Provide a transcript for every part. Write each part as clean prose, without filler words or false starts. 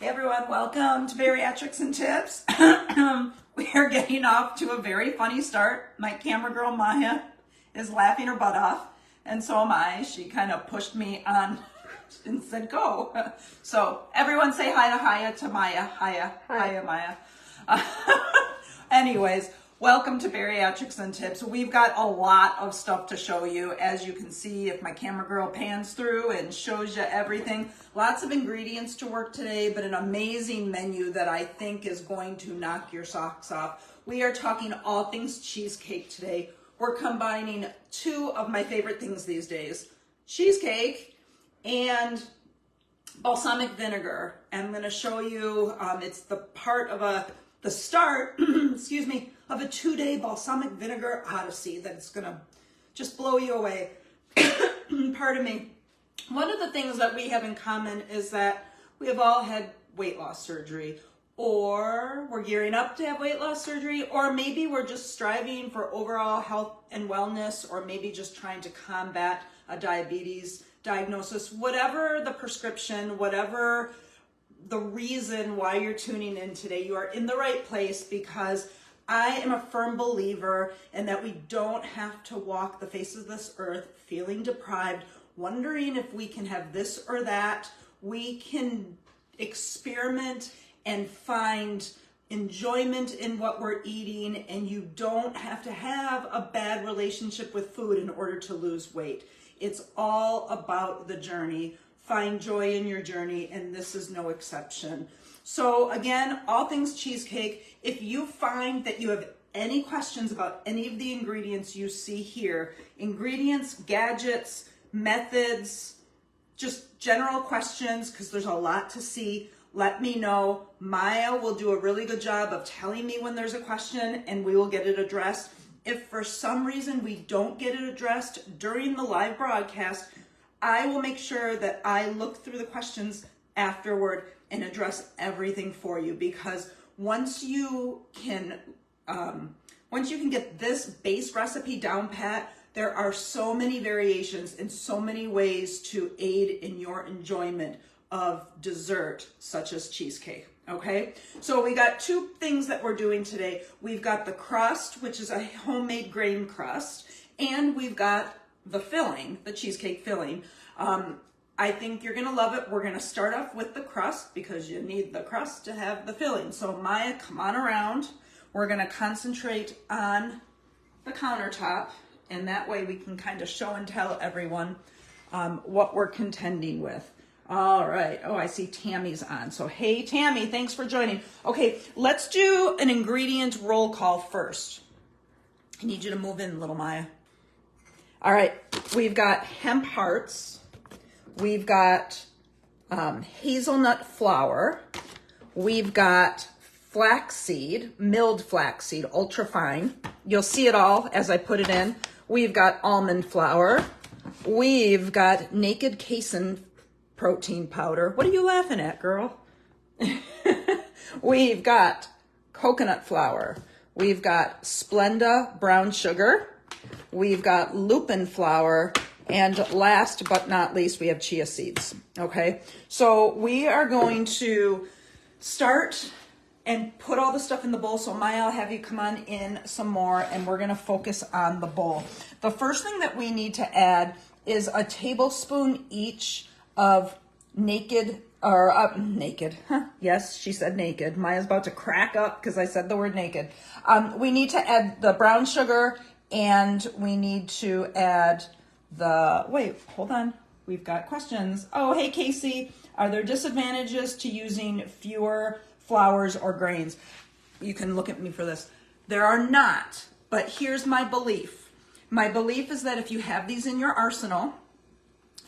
Hey everyone, welcome to Bariatrics and Tips. We are getting off to a very funny start. My camera girl Maya is laughing her butt off, and so am I. She kind of pushed me on and said go. So everyone say hi to Maya. Hiya Maya. Anyways, welcome to Bariatrics and Tips. We've got a lot of stuff to show you. As you can see, if my camera girl pans through and shows you everything, lots of ingredients to work today, but an amazing menu that I think is going to knock your socks off. We are talking all things cheesecake today. We're combining two of my favorite things these days, cheesecake and balsamic vinegar. I'm going to show you, it's the part of the start, excuse me, of a 2-day balsamic vinegar odyssey that's gonna just blow you away. Pardon me. One of the things that we have in common is that we have all had weight loss surgery, or we're gearing up to have weight loss surgery, or maybe we're just striving for overall health and wellness, or maybe just trying to combat a diabetes diagnosis. Whatever the prescription, whatever the reason why you're tuning in today, you are in the right place, because I am a firm believer in that we don't have to walk the face of this earth feeling deprived, wondering if we can have this or that. We can experiment and find enjoyment in what we're eating, and you don't have to have a bad relationship with food in order to lose weight. It's all about the journey. Find joy in your journey, and this is no exception. So again, all things cheesecake. If you find that you have any questions about any of the ingredients you see here, ingredients, gadgets, methods, just general questions, because there's a lot to see, let me know. Maya will do a really good job of telling me when there's a question, and we will get it addressed. If for some reason we don't get it addressed during the live broadcast, I will make sure that I look through the questions afterward and address everything for you, because once you can get this base recipe down pat, there are so many variations and so many ways to aid in your enjoyment of dessert such as cheesecake. Okay, so we got two things that we're doing today. We've got the crust, which is a homemade grain crust, and we've got the filling, the cheesecake filling. I think you're gonna love it. We're gonna start off with the crust, because you need the crust to have the filling. So Maya, come on around. We're gonna concentrate on the countertop, and that way we can kind of show and tell everyone what we're contending with. All right. Oh, I see Tammy's on. So hey, Tammy, thanks for joining. Okay, let's do an ingredient roll call first. I need you to move in, little Maya. All right, we've got hemp hearts. We've got hazelnut flour. We've got flaxseed, milled flaxseed, ultra fine. You'll see it all as I put it in. We've got almond flour. We've got naked casein protein powder. What are you laughing at, girl? We've got coconut flour. We've got Splenda brown sugar. We've got lupin flour, and last but not least, we have chia seeds. Okay, so we are going to start and put all the stuff in the bowl. So Maya, I'll have you come on in some more, and we're gonna focus on the bowl. The first thing that we need to add is a tablespoon each of naked. Yes, she said naked. Maya's about to crack up because I said the word naked. We need to add the brown sugar, and we need to add wait, hold on. We've got questions. Oh, hey, Casey. Are there disadvantages to using fewer flours or grains? You can look at me for this. There are not, but here's my belief. My belief is that if you have these in your arsenal,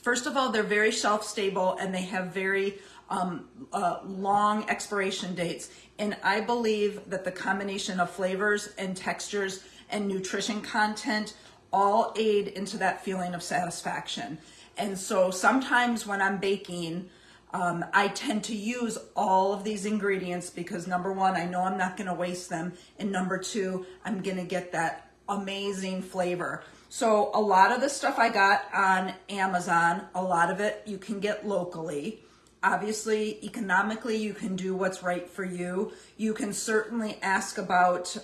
first of all, they're very shelf stable, and they have very long expiration dates. And I believe that the combination of flavors and textures and nutrition content all aid into that feeling of satisfaction. And so sometimes when I'm baking, I tend to use all of these ingredients because number one, I know I'm not gonna waste them. And number two, I'm gonna get that amazing flavor. So a lot of the stuff I got on Amazon, a lot of it you can get locally. Obviously, economically, you can do what's right for you. You can certainly ask about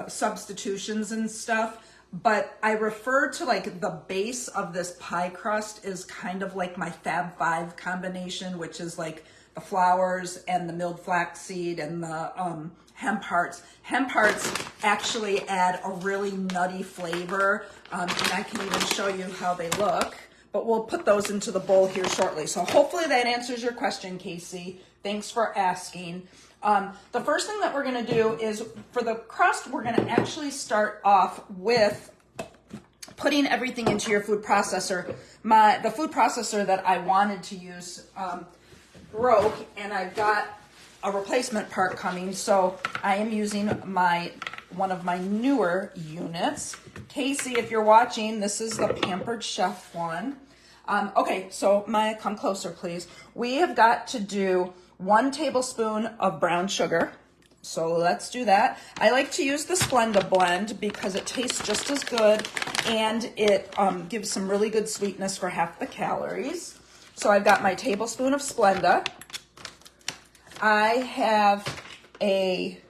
substitutions and stuff, but I refer to like the base of this pie crust is kind of like my Fab Five combination, which is like the flours and the milled flaxseed and the hemp hearts. Hemp hearts actually add a really nutty flavor, and I can even show you how they look, but we'll put those into the bowl here shortly. So hopefully that answers your question, Casey. Thanks for asking. The first thing that we're gonna do is, for the crust, we're gonna actually start off with putting everything into your food processor. The food processor that I wanted to use broke, and I've got a replacement part coming, so I am using one of my newer units. Casey, if you're watching, this is the Pampered Chef one. Okay, so Maya, come closer, please. We have got to do 1 tablespoon of brown sugar. So let's do that. I like to use the Splenda blend because it tastes just as good, and it gives some really good sweetness for half the calories. So I've got my tablespoon of Splenda. I have a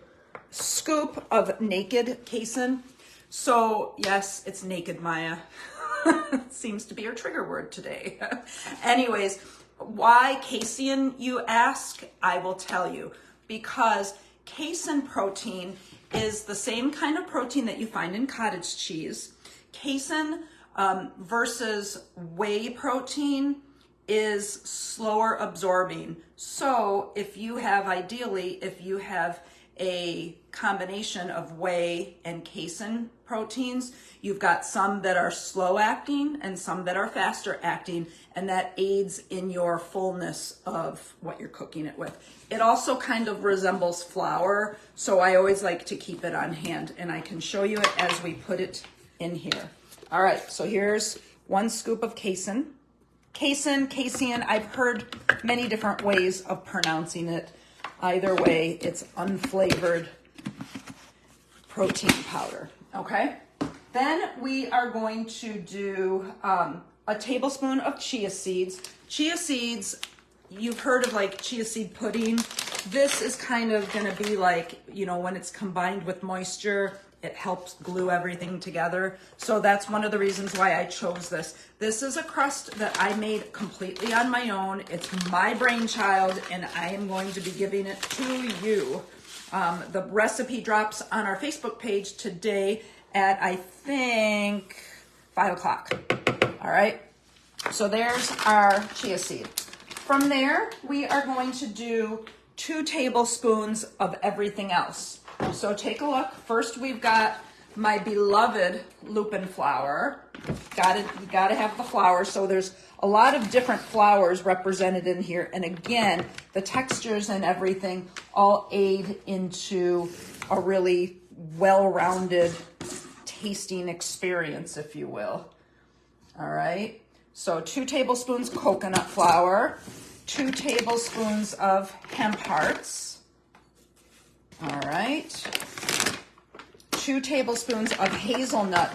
scoop of naked casein. So yes, it's naked, Maya. Seems to be your trigger word today. Anyways, why casein, you ask? I will tell you. Because casein protein is the same kind of protein that you find in cottage cheese. Casein versus whey protein is slower absorbing. So if you have a combination of whey and casein proteins, you've got some that are slow acting and some that are faster acting, and that aids in your fullness of what you're cooking it with. It also kind of resembles flour, so I always like to keep it on hand, and I can show you it as we put it in here. All right, so here's 1 scoop of casein. Casein, I've heard many different ways of pronouncing it. Either way, it's unflavored protein powder, okay? Then we are going to do a tablespoon of chia seeds. Chia seeds, you've heard of like chia seed pudding. This is kind of gonna be like, you know, when it's combined with moisture, it helps glue everything together. So that's one of the reasons why I chose this. This is a crust that I made completely on my own. It's my brainchild, and I am going to be giving it to you. The recipe drops on our Facebook page today at, I think, 5 o'clock. All right, so there's our chia seed. From there, we are going to do 2 tablespoons of everything else. So take a look. First, we've got my beloved lupin flour. You gotta have the flour. So there's a lot of different flours represented in here. And again, the textures and everything all aid into a really well-rounded tasting experience, if you will. All right. So 2 tablespoons coconut flour, 2 tablespoons of hemp hearts. All right, 2 tablespoons of hazelnut.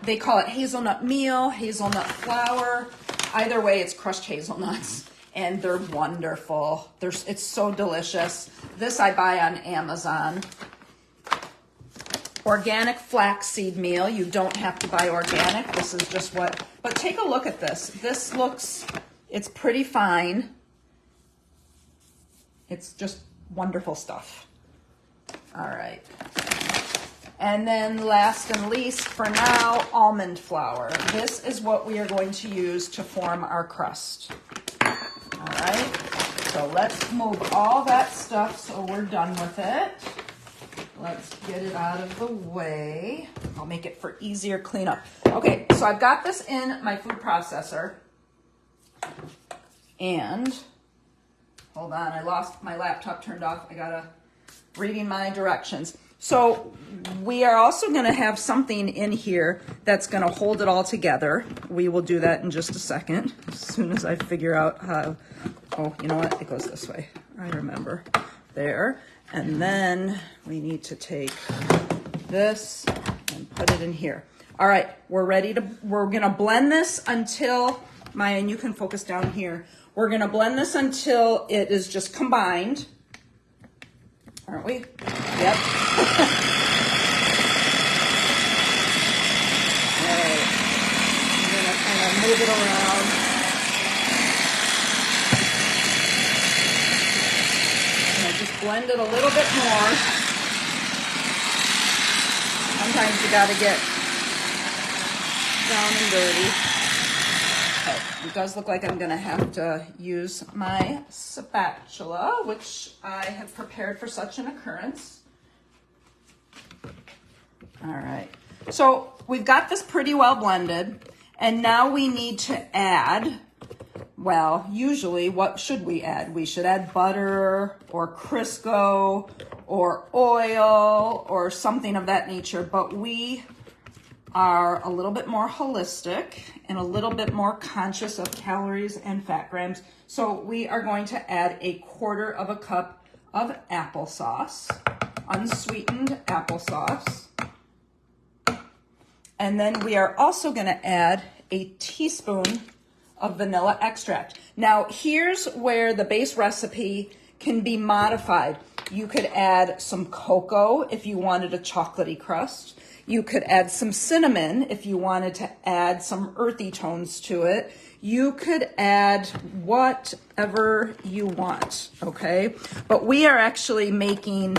They call it hazelnut meal, hazelnut flour. Either way, it's crushed hazelnuts, and they're wonderful. It's so delicious. This I buy on Amazon. Organic flaxseed meal. You don't have to buy organic. This is just what, but take a look at this. It's pretty fine. It's just wonderful stuff. All right. And then last and least, for now, almond flour. This is what we are going to use to form our crust. All right. So let's move all that stuff so we're done with it. Let's get it out of the way. I'll make it for easier cleanup. Okay, so I've got this in my food processor. And, hold on, I lost my laptop turned off. I gotta reading my directions. So we are also going to have something in here that's going to hold it all together. We will do that in just a second, as soon as I figure out how. Oh, you know what? It goes this way. I remember. There. And then we need to take this and put it in here. All right, we're going to blend this until Maya, and you can focus down here. We're gonna blend this until it is just combined. Aren't we? Yep. All right. I'm gonna kind of move it around. And just blend it a little bit more. Sometimes you gotta get down and dirty. Okay, it does look like I'm gonna have to use my spatula, which I have prepared for such an occurrence. All right, so we've got this pretty well blended, and now we need to add, well, usually what should we add? We should add butter or Crisco or oil or something of that nature, but we are a little bit more holistic and a little bit more conscious of calories and fat grams. So we are going to add a 1/4 cup of applesauce, unsweetened applesauce. And then we are also going to add a teaspoon of vanilla extract. Now here's where the base recipe can be modified. You could add some cocoa if you wanted a chocolatey crust. You could add some cinnamon if you wanted to add some earthy tones to it. You could add whatever you want, okay? But we are actually making,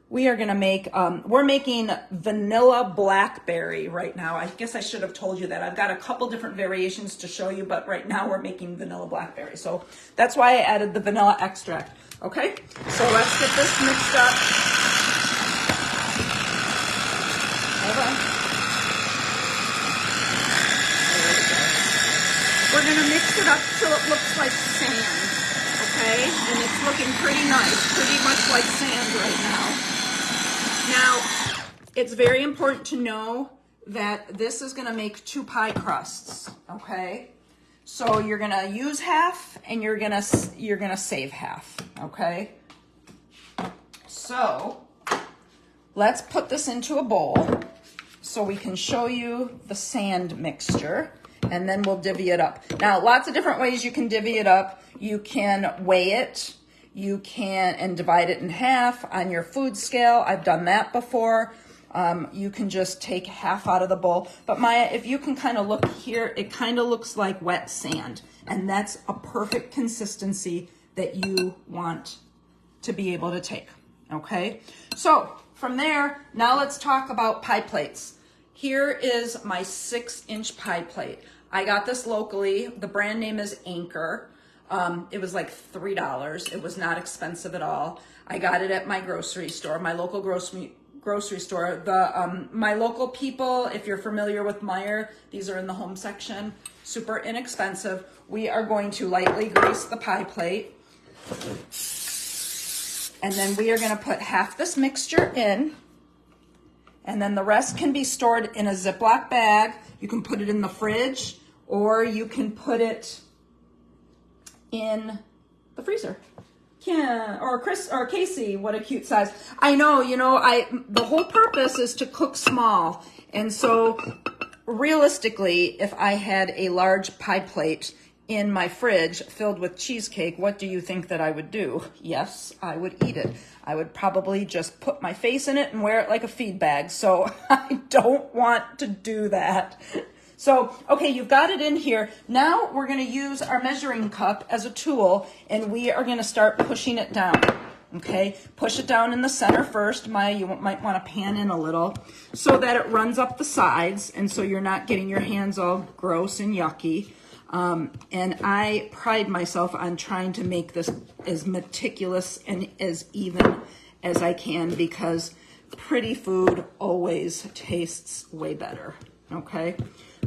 we're making vanilla blackberry right now. I guess I should have told you that. I've got a couple different variations to show you, but right now we're making vanilla blackberry. So that's why I added the vanilla extract, okay? So let's get this mixed up. Hold on. There we go. We're gonna mix it up till it looks like sand, okay? And it's looking pretty nice, pretty much like sand right now. Now, it's very important to know that this is gonna make 2 pie crusts, okay? So you're gonna use half and you're gonna save half, okay? So let's put this into a bowl so we can show you the sand mixture, and then we'll divvy it up. Now, lots of different ways you can divvy it up. You can weigh it, you can, and divide it in half on your food scale. I've done that before. You can just take half out of the bowl. But Maya, if you can kind of look here, it kind of looks like wet sand, and that's a perfect consistency that you want to be able to take, okay? So from there, now let's talk about pie plates. Here is my 6-inch pie plate. I got this locally. The brand name is Anchor. It was like $3. It was not expensive at all. I got it at my grocery store, my local grocery store. My local people, if you're familiar with Meijer, these are in the home section, super inexpensive. We are going to lightly grease the pie plate. And then we are gonna put half this mixture in, and then the rest can be stored in a Ziploc bag. You can put it in the fridge, or you can put it in the freezer. Yeah, or Casey, what a cute size. I know, the whole purpose is to cook small. And so realistically, if I had a large pie plate in my fridge filled with cheesecake, what do you think that I would do? Yes, I would eat it. I would probably just put my face in it and wear it like a feed bag. So I don't want to do that. So, okay, you've got it in here. Now we're gonna use our measuring cup as a tool, and we are gonna start pushing it down, okay? Push it down in the center first. Maya, you might wanna pan in a little so that it runs up the sides, and so you're not getting your hands all gross and yucky. And I pride myself on trying to make this as meticulous and as even as I can, because pretty food always tastes way better, okay?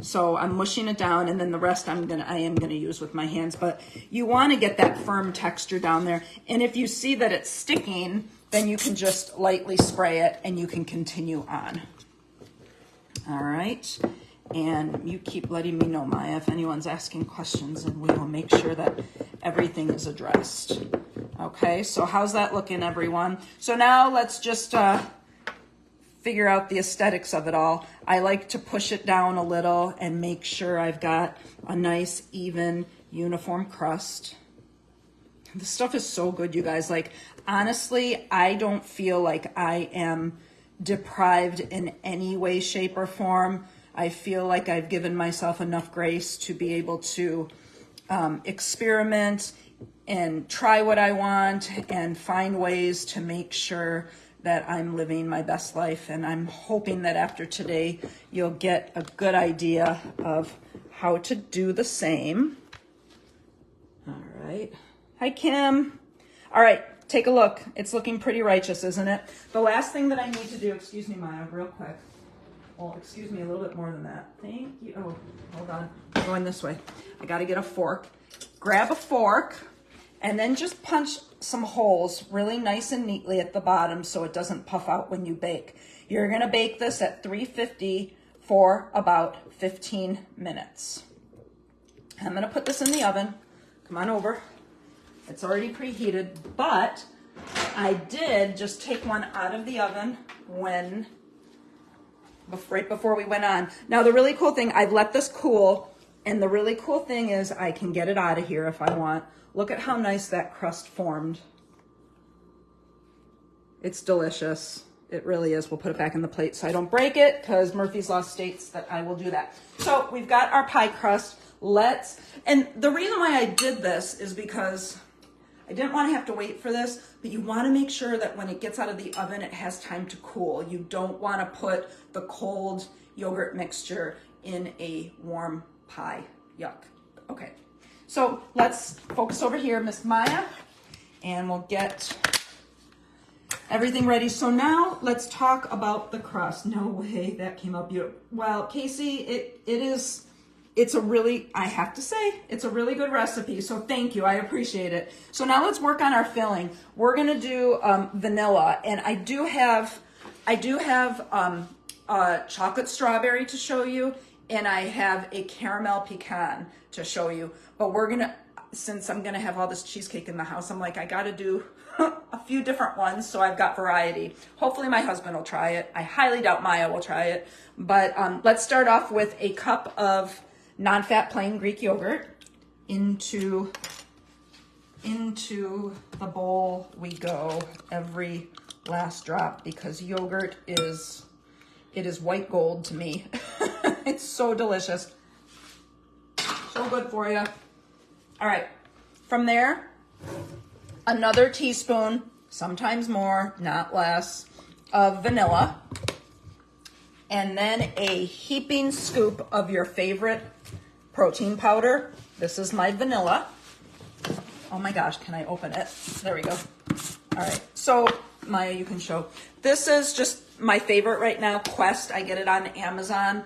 So I'm mushing it down, and then the rest I am gonna use with my hands, but you wanna get that firm texture down there. And if you see that it's sticking, then you can just lightly spray it and you can continue on. All right. And you keep letting me know, Maya, if anyone's asking questions, and we will make sure that everything is addressed. Okay, so how's that looking, everyone? So now let's just figure out the aesthetics of it all, I like to push it down a little and make sure I've got a nice, even, uniform crust. This stuff is so good, you guys. Like, honestly, I don't feel like I am deprived in any way, shape, or form. I feel like I've given myself enough grace to be able to experiment and try what I want and find ways to make sure that I'm living my best life. And I'm hoping that after today, you'll get a good idea of how to do the same. All right. Hi, Kim. All right, take a look. It's looking pretty righteous, isn't it? The last thing that I need to do, excuse me, Maya, real quick. Well, excuse me, a little bit more than that. Thank you. Oh, hold on. I'm going this way. I got to get a fork. Grab a fork and then just punch some holes really nice and neatly at the bottom so it doesn't puff out when you bake. You're going to bake this at 350 for about 15 minutes. I'm going to put this in the oven. Come on over. It's already preheated, but I did just take one out of the oven right before we went on. Now, the really cool thing, I've let this cool, and the really cool thing is I can get it out of here if I want. Look at how nice that crust formed. It's delicious. It really is. We'll put it back in the plate so I don't break it because Murphy's Law states that I will do that. So we've got our pie crust. And the reason why I did this is because I didn't want to have to wait for this, but you want to make sure that when it gets out of the oven, it has time to cool. You don't want to put the cold yogurt mixture in a warm pie. Yuck. Okay. So let's focus over here, Miss Maya, and we'll get everything ready. So now let's talk about the crust. No way, that came out beautiful. Well, Casey, it's a really, I have to say, it's a really good recipe. So thank you, I appreciate it. So now let's work on our filling. We're gonna do vanilla, and I do have chocolate strawberry to show you, and I have a caramel pecan to show you. But we're gonna, since I'm gonna have all this cheesecake in the house, I'm like, I gotta do a few different ones so I've got variety. Hopefully my husband will try it. I highly doubt Maya will try it. But let's start off with a cup of non-fat plain Greek yogurt. Into the bowl we go, every last drop, because yogurt is white gold to me. It's so delicious. So good for you. All right, from there, another teaspoon, sometimes more, not less, of vanilla. And then a heaping scoop of your favorite protein powder. This is my vanilla. Oh my gosh, can I open it? There we go. All right, so Maya, you can show. This is just my favorite right now, Quest. I get it on Amazon.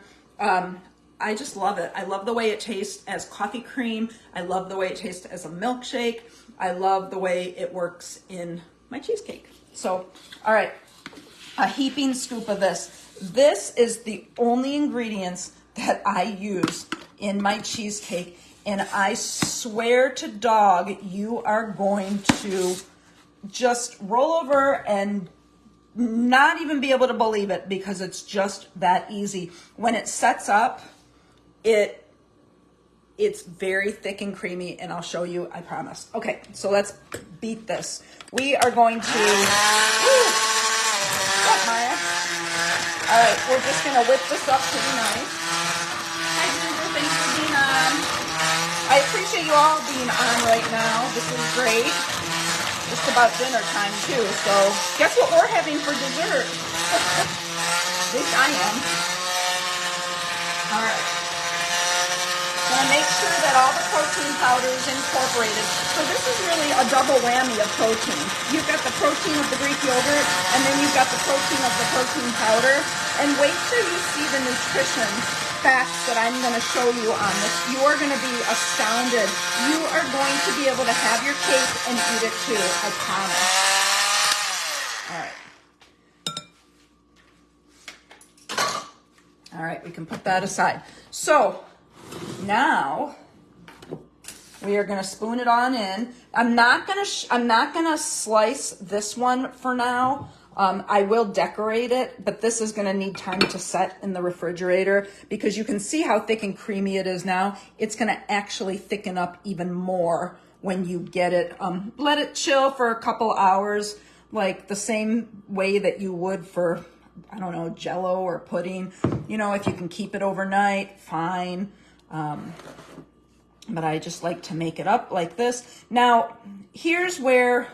I just love it. I love the way it tastes as coffee cream. I love the way it tastes as a milkshake. I love the way it works in my cheesecake. So, all right, a heaping scoop of this. This is the only ingredients that I use in my cheesecake, and I swear to dog, you are going to just roll over and not even be able to believe it, because it's just that easy. When it sets up, it's very thick and creamy, and I'll show you, I promise. Okay, so let's beat this. We are going to, what, Maya? All right, we're just gonna whip this up pretty nice. Hi, Ginger, thanks for being on. I appreciate you all being on right now. This is great. Just about dinner time too, so guess what we're having for dessert? At least I am. All right. Gonna make sure that all the protein powder is incorporated. So this is really a double whammy of protein. You've got the protein of the Greek yogurt, and then you've got the protein of the protein powder. And wait till you see the nutrition facts that I'm gonna show you on this. You are gonna be astounded. You are going to be able to have your cake and eat it too, I promise. All right, we can put that aside. So, now we are gonna spoon it on in. I'm not gonna slice this one for now. I will decorate it, but this is gonna need time to set in the refrigerator because you can see how thick and creamy it is now. It's gonna actually thicken up even more when you get it. Let it chill for a couple hours, like the same way that you would for, I don't know, Jello or pudding. You know, if you can keep it overnight, fine. But I just like to make it up like this. Now, here's where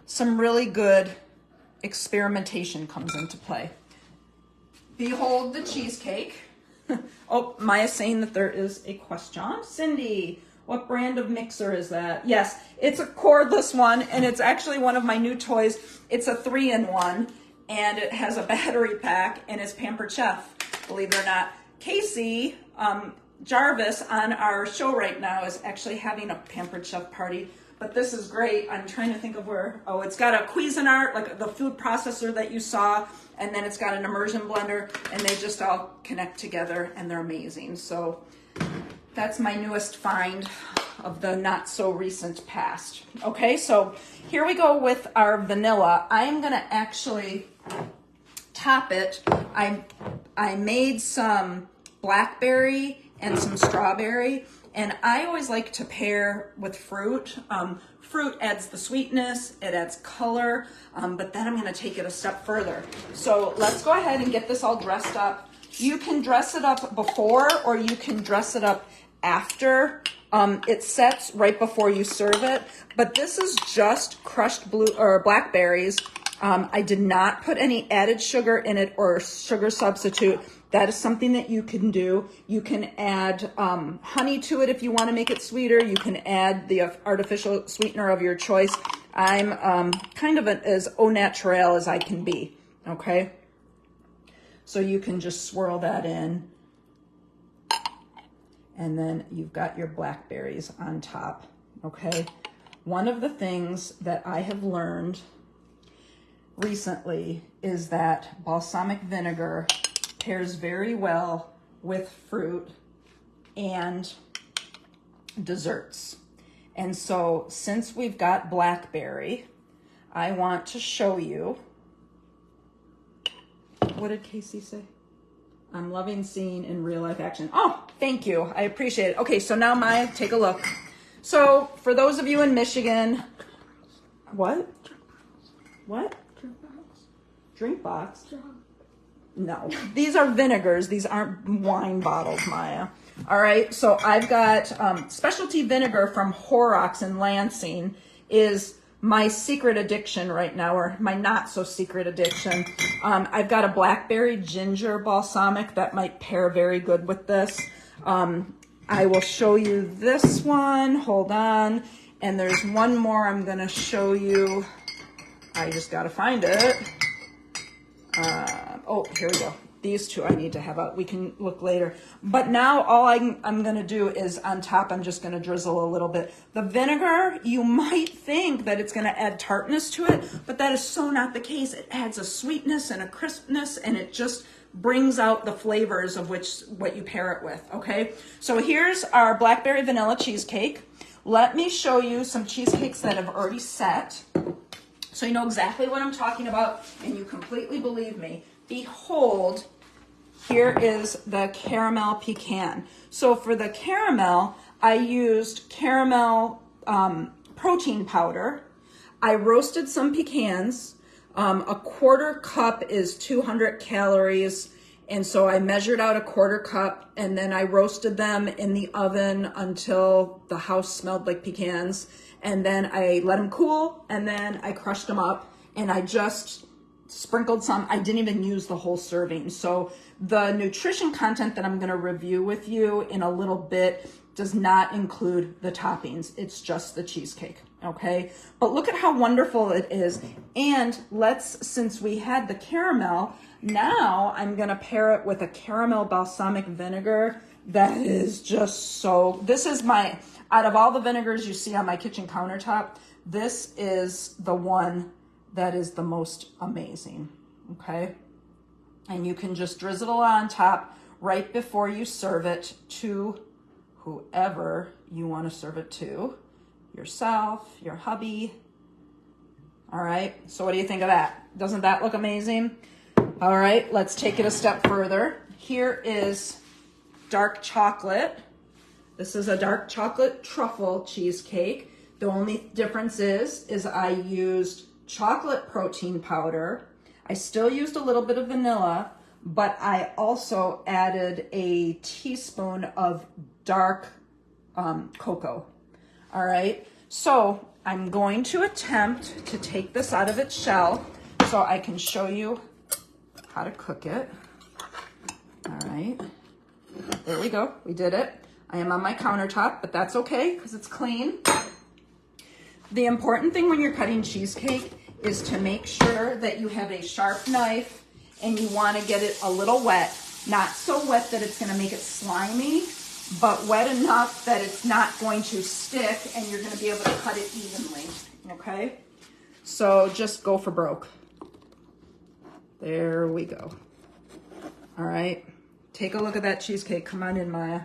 some really good experimentation comes into play. Behold the cheesecake. Oh, Maya's saying that there is a question. Cindy, what brand of mixer is that? Yes, it's a cordless one, and it's actually one of my new toys. It's a 3-in-1, and it has a battery pack, and it's Pampered Chef, believe it or not. Casey Jarvis on our show right now is actually having a Pampered Chef party, but this is great. I'm trying to think of where, oh, it's got a Cuisinart, like the food processor that you saw, and then it's got an immersion blender, and they just all connect together, and they're amazing. So that's my newest find of the not so recent past. Okay, so here we go with our vanilla. I'm gonna actually top it. I made some blackberry and some strawberry, and I always like to pair with fruit. Fruit adds the sweetness, it adds color, but then I'm gonna take it a step further. So let's go ahead and get this all dressed up. You can dress it up before, or you can dress it up after. It sets right before you serve it, but this is just crushed blackberries. I did not put any added sugar in it or sugar substitute. That is something that you can do. You can add honey to it if you want to make it sweeter. You can add the artificial sweetener of your choice. I'm kind of as au naturel as I can be, okay? So you can just swirl that in. And then you've got your blackberries on top, okay? One of the things that I have learned recently is that balsamic vinegar pairs very well with fruit and desserts. And so since we've got blackberry, I want to show you, what did Casey say? I'm loving seeing in real life action. Oh, thank you. I appreciate it. Okay, so now Maya, take a look. So for those of you in Michigan, what? What? Drink box? No, these are vinegars. These aren't wine bottles, Maya. All right, so I've got specialty vinegar from Horrocks in Lansing is my secret addiction right now, or my not so secret addiction. I've got a blackberry ginger balsamic that might pair very good with this. I will show you this one. Hold on. And there's one more I'm going to show you. I just got to find it. Oh, here we go. These two I need to have out. We can look later. But now all I'm going to do is on top, I'm just going to drizzle a little bit. The vinegar, you might think that it's going to add tartness to it, but that is so not the case. It adds a sweetness and a crispness, and it just brings out the flavors of what you pair it with, okay? So here's our blackberry vanilla cheesecake. Let me show you some cheesecakes that have already set, so you know exactly what I'm talking about, and you completely believe me. Behold, here is the caramel pecan. So for the caramel, I used caramel protein powder. I roasted some pecans. A quarter cup is 200 calories. And so I measured out a quarter cup, and then I roasted them in the oven until the house smelled like pecans. And then I let them cool, and then I crushed them up, and I just sprinkled some. I didn't even use the whole serving. So the nutrition content that I'm going to review with you in a little bit does not include the toppings. It's just the cheesecake, okay? But look at how wonderful it is. And since we had the caramel, now I'm going to pair it with a caramel balsamic vinegar that is just so, this is out of all the vinegars you see on my kitchen countertop, this is the one that is the most amazing, okay? And you can just drizzle it on top right before you serve it to whoever you want to serve it to, yourself, your hubby, All right, so what do you think of that? Doesn't that look amazing? All right, let's take it a step further. Here is dark chocolate. This is a dark chocolate truffle cheesecake. The only difference is I used chocolate protein powder. I still used a little bit of vanilla, but I also added a teaspoon of dark cocoa. All right, so I'm going to attempt to take this out of its shell so I can show you how to cook it. All right, there we go, we did it. I am on my countertop, but that's okay because it's clean. The important thing when you're cutting cheesecake is to make sure that you have a sharp knife and you want to get it a little wet. Not so wet that it's going to make it slimy, but wet enough that it's not going to stick and you're going to be able to cut it evenly, okay? So just go for broke. There we go. All right, take a look at that cheesecake. Come on in, Maya.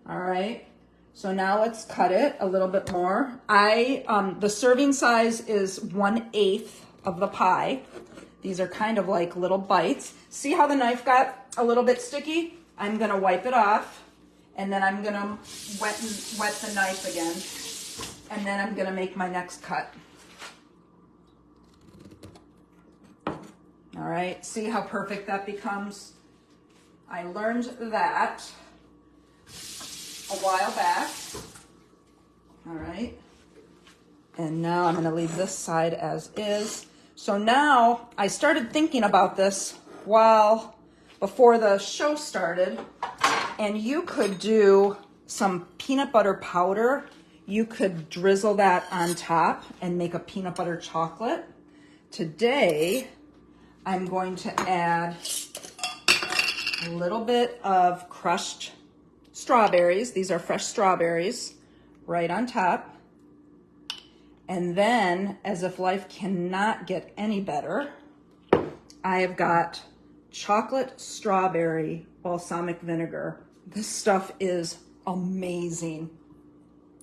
All right, so now let's cut it a little bit more. The serving size is 1/8 of the pie. These are kind of like little bites. See how the knife got a little bit sticky? I'm gonna wipe it off and then I'm gonna wet the knife again. And then I'm gonna make my next cut. All right, see how perfect that becomes? I learned that a while back. All right, and now I'm gonna leave this side as is. So now I started thinking about this before the show started, and you could do some peanut butter powder. You could drizzle that on top and make a peanut butter chocolate. Today, I'm going to add a little bit of crushed strawberries. These are fresh strawberries right on top. And then, as if life cannot get any better, I have got chocolate strawberry balsamic vinegar. This stuff is amazing.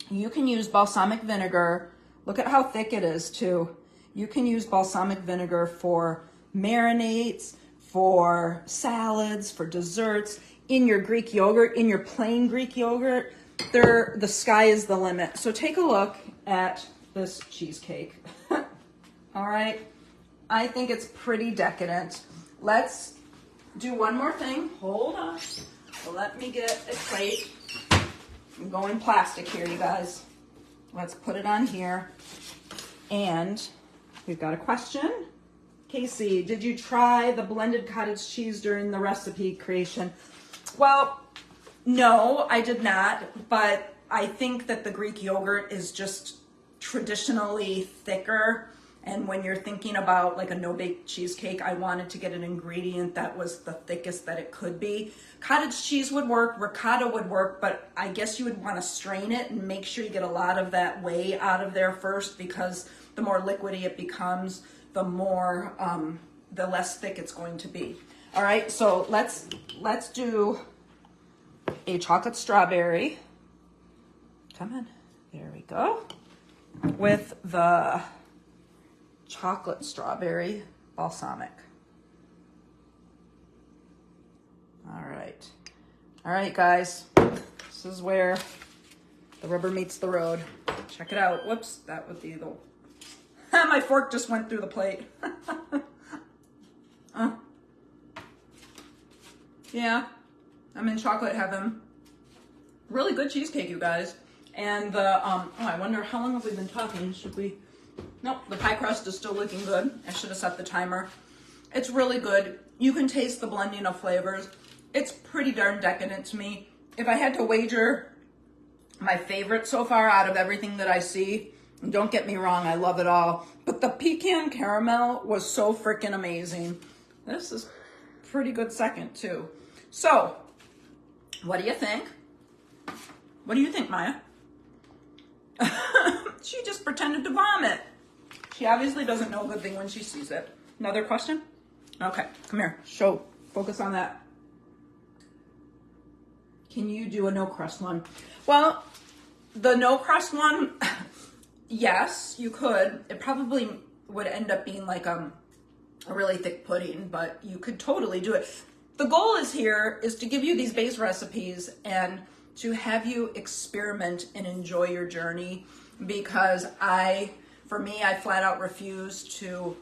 You can use balsamic vinegar. Look at how thick it is too. You can use balsamic vinegar for marinades, for salads, for desserts, in your Greek yogurt, in your plain Greek yogurt. The sky is the limit. So take a look at this cheesecake. All right, I think it's pretty decadent. Let's do one more thing. Hold on. Let me get a plate. I'm going plastic here, you guys. Let's put it on here. And we've got a question. Casey, did you try the blended cottage cheese during the recipe creation? Well, no, I did not, but I think that the Greek yogurt is just traditionally thicker, and when you're thinking about like a no-bake cheesecake, I wanted to get an ingredient that was the thickest that it could be. Cottage cheese would work, ricotta would work, but I guess you would want to strain it and make sure you get a lot of that whey out of there first, because the more liquidy it becomes, the less thick it's going to be. All right, so let's do a chocolate strawberry. Come on, there we go. With the chocolate strawberry balsamic. All right, guys. This is where the rubber meets the road. Check it out. Whoops, that would be the... My fork just went through the plate. Yeah, I'm in chocolate heaven. Really good cheesecake, you guys. And the, I wonder how long have we been talking? Should we? Nope, the pie crust is still looking good. I should have set the timer. It's really good. You can taste the blending of flavors. It's pretty darn decadent to me. If I had to wager my favorite so far out of everything that I see, and don't get me wrong, I love it all, but the pecan caramel was so freaking amazing. This is pretty good second too. So, what do you think? What do you think, Maya? She just pretended to vomit. She obviously doesn't know a good thing when she sees it. Another question? Okay, come here. Focus on that. Can you do a no crust one? Well, the no crust one, yes, you could. It probably would end up being like a really thick pudding, but you could totally do it. The goal is to give you these base recipes and to have you experiment and enjoy your journey, because for me, I flat out refuse to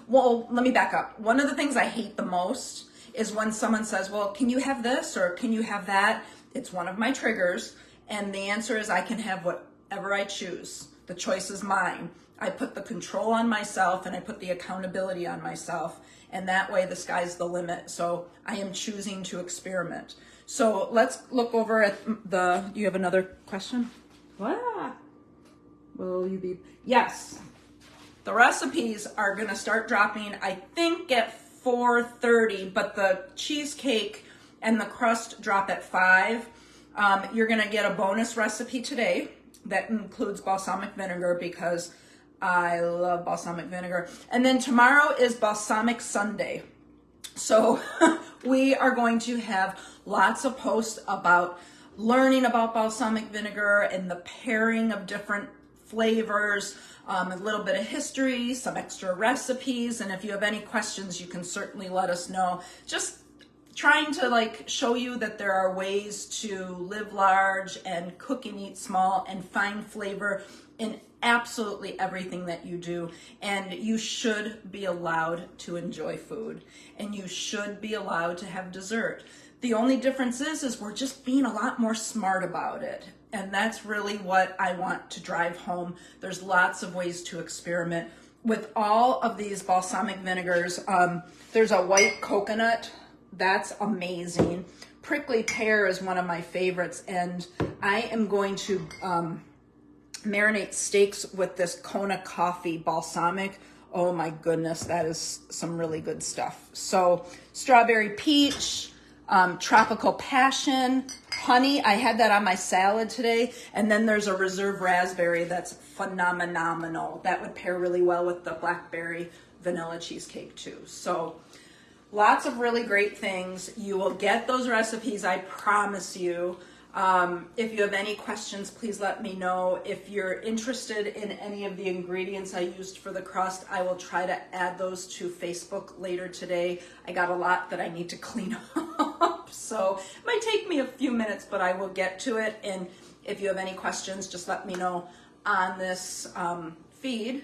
well, let me back up. One of the things I hate the most is when someone says, well, can you have this or can you have that? It's one of my triggers. And the answer is I can have whatever I choose. The choice is mine. I put the control on myself and I put the accountability on myself. And that way the sky's the limit. So I am choosing to experiment. So let's look over at you have another question? What? Will you be? Yes. The recipes are going to start dropping, I think, at 4:30, but the cheesecake and the crust drop at 5. You're going to get a bonus recipe today that includes balsamic vinegar because I love balsamic vinegar. And then tomorrow is Balsamic Sunday. So we are going to have lots of posts about learning about balsamic vinegar and the pairing of different flavors, a little bit of history, some extra recipes. And if you have any questions, you can certainly let us know. Just trying to show you that there are ways to live large and cook and eat small and find flavor in absolutely everything that you do. And you should be allowed to enjoy food, and you should be allowed to have dessert. The only difference is we're just being a lot more smart about it. And that's really what I want to drive home. There's lots of ways to experiment with all of these balsamic vinegars. There's a white coconut. That's amazing. Prickly pear is one of my favorites. And I am going to marinate steaks with this Kona coffee balsamic. Oh my goodness, that is some really good stuff. So strawberry peach, tropical passion, honey. I had that on my salad today. And then there's a reserve raspberry that's phenomenal. That would pair really well with the blackberry vanilla cheesecake too. So lots of really great things. You will get those recipes, I promise you. If you have any questions, please let me know. If you're interested in any of the ingredients I used for the crust, I will try to add those to Facebook later today. I got a lot that I need to clean up, so it might take me a few minutes, but I will get to it. And if you have any questions, just let me know on this feed.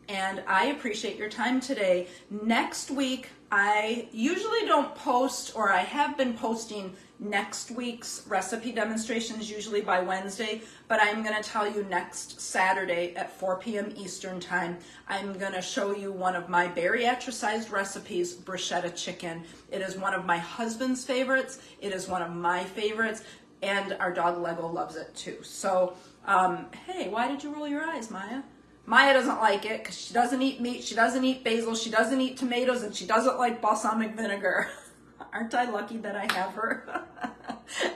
And I appreciate your time today. Next week, I usually don't post, or I have been posting next week's recipe demonstrations usually by Wednesday, but I'm going to tell you next Saturday at 4 p.m. Eastern time, I'm going to show you one of my bariatricized recipes, bruschetta chicken. It is one of my husband's favorites. It is one of my favorites, and our dog Lego loves it too. So, hey, why did you roll your eyes, Maya? Maya doesn't like it because she doesn't eat meat, she doesn't eat basil, she doesn't eat tomatoes, and she doesn't like balsamic vinegar. Aren't I lucky that I have her?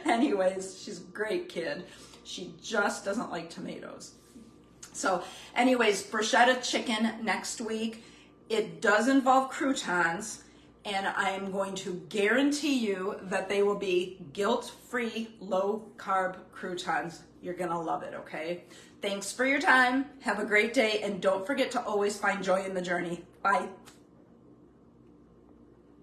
Anyways, she's a great kid. She just doesn't like tomatoes. So anyways, bruschetta chicken next week. It does involve croutons, and I am going to guarantee you that they will be guilt-free, low-carb croutons. You're going to love it, okay? Thanks for your time. Have a great day, and don't forget to always find joy in the journey. Bye.